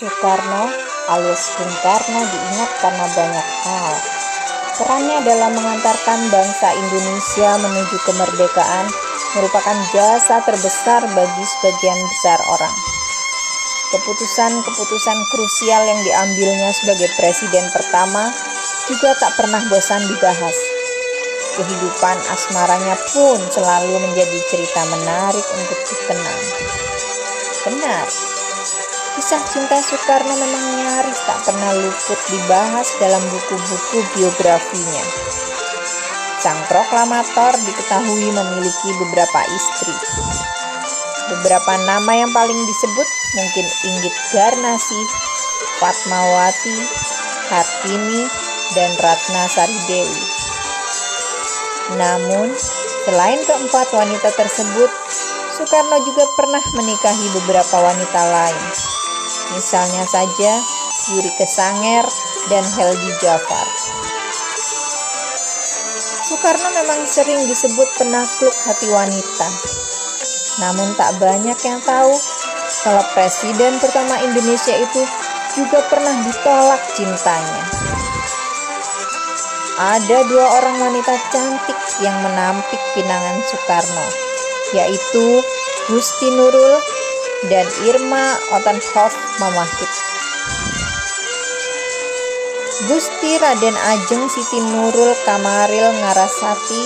Soekarno alias Bung Karno diingat karena banyak hal. Perannya dalam mengantarkan bangsa Indonesia menuju kemerdekaan merupakan jasa terbesar bagi sebagian besar orang. Keputusan-keputusan krusial yang diambilnya sebagai presiden pertama juga tak pernah bosan dibahas. Kehidupan asmaranya pun selalu menjadi cerita menarik untuk dikenang. Benar, kisah cinta Soekarno memang nyaris tak pernah luput dibahas dalam buku-buku biografinya. Sang proklamator diketahui memiliki beberapa istri. Beberapa nama yang paling disebut mungkin Inggit Garnasih, Fatmawati, Hartini, dan Ratna Sari Dewi. Namun, selain keempat wanita tersebut, Soekarno juga pernah menikahi beberapa wanita lain. Misalnya saja Yuri Kesanger dan Heldi Jafar. Soekarno memang sering disebut penakluk hati wanita. Namun tak banyak yang tahu kalau presiden pertama Indonesia itu juga pernah ditolak cintanya. Ada dua orang wanita cantik yang menampik pinangan Soekarno, yaitu Gusti Nurul dan Irma Ottenhoff Mamahit. Gusti Raden Ajeng Siti Nurul Kamaril Ngarasati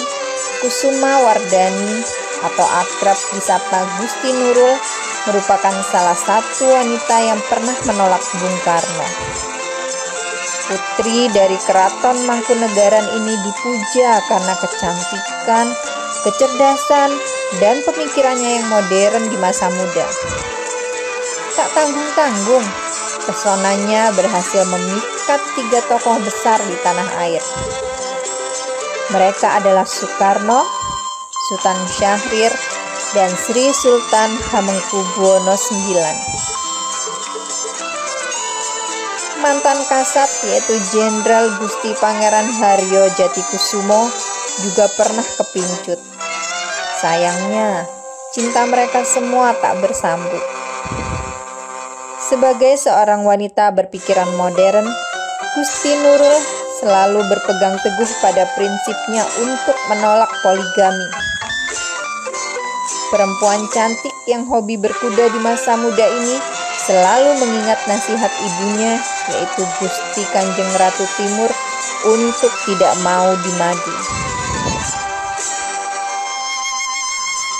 Kusuma Wardani atau akrab disapa Gusti Nurul merupakan salah satu wanita yang pernah menolak Bung Karno. Putri dari Keraton Mangkunegaran ini dipuja karena kecantikan, kecerdasan, dan pemikirannya yang modern di masa muda. Tak tanggung-tanggung, pesonanya berhasil memikat 3 tokoh besar di tanah air. Mereka adalah Soekarno, Sultan Syahrir, dan Sri Sultan Hamengkubuwono IX. Mantan Kasat yaitu Jenderal Gusti Pangeran Haryo Jatikusumo juga pernah kepincut. Sayangnya, cinta mereka semua tak bersambut. Sebagai seorang wanita berpikiran modern, Gusti Nurul selalu berpegang teguh pada prinsipnya untuk menolak poligami. Perempuan cantik yang hobi berkuda di masa muda ini selalu mengingat nasihat ibunya, yaitu Gusti Kanjeng Ratu Timur, untuk tidak mau dimadu.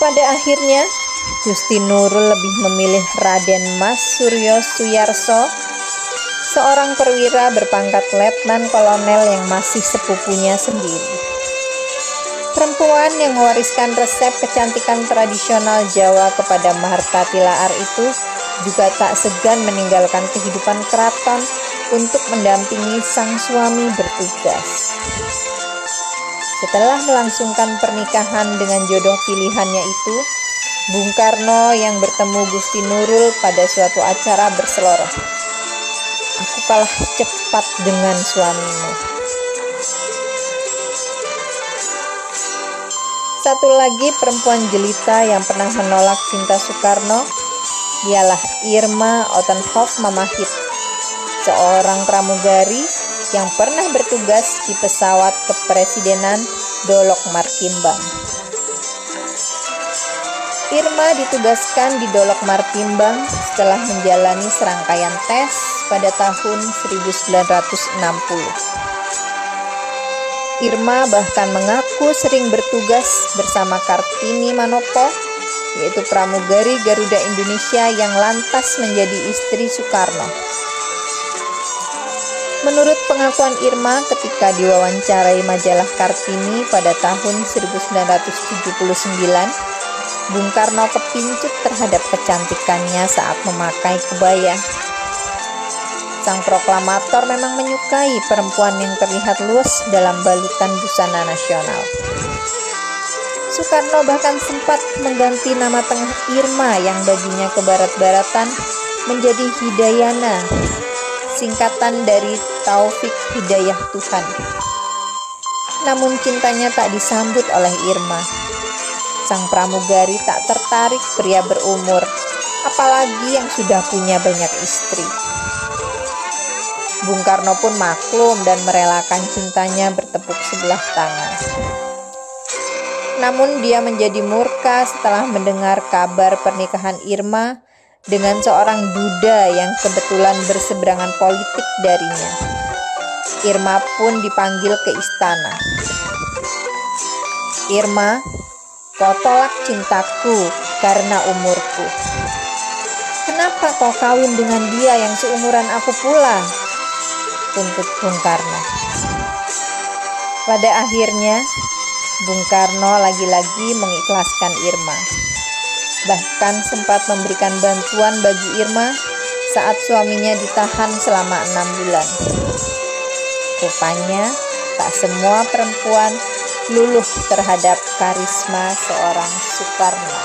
Pada akhirnya, Gusti Nurul lebih memilih Raden Mas Suryo Suyarso, seorang perwira berpangkat letnan kolonel yang masih sepupunya sendiri. Perempuan yang mewariskan resep kecantikan tradisional Jawa kepada Maharta Tilaar itu juga tak segan meninggalkan kehidupan keraton untuk mendampingi sang suami bertugas. Setelah melangsungkan pernikahan dengan jodoh pilihannya itu, Bung Karno yang bertemu Gusti Nurul pada suatu acara berseloroh, "Aku kalah cepat dengan suamimu." Satu lagi perempuan jelita yang pernah menolak cinta Soekarno ialah Irma Ottenhoff Mamahit, seorang pramugari yang pernah bertugas di pesawat kepresidenan Dolok Martimbang. Irma ditugaskan di Dolok Martimbang setelah menjalani serangkaian tes pada tahun 1960. Irma bahkan mengaku sering bertugas bersama Kartini Manopo, yaitu pramugari Garuda Indonesia yang lantas menjadi istri Soekarno. Menurut pengakuan Irma ketika diwawancarai majalah Kartini pada tahun 1979, Bung Karno kepincut terhadap kecantikannya saat memakai kebaya. Sang proklamator memang menyukai perempuan yang terlihat luas dalam balutan busana nasional. Soekarno bahkan sempat mengganti nama tengah Irma yang baginya kebarat-baratan menjadi Hidayana, singkatan dari Taufik Hidayah Tuhan. Namun cintanya tak disambut oleh Irma. Sang pramugari tak tertarik pria berumur, apalagi yang sudah punya banyak istri. Bung Karno pun maklum dan merelakan cintanya bertepuk sebelah tangan. Namun dia menjadi murka setelah mendengar kabar pernikahan Irma dengan seorang duda yang kebetulan berseberangan politik darinya. Irma pun dipanggil ke istana. "Irma, kau tolak cintaku karena umurku. Kenapa kau kawin dengan dia yang seumuran aku pula?" tuntut Bung Karno. Pada akhirnya, Bung Karno lagi-lagi mengikhlaskan Irma. Bahkan sempat memberikan bantuan bagi Irma saat suaminya ditahan selama 6 bulan. Rupanya, tak semua perempuan luluh terhadap karisma seorang Soekarno.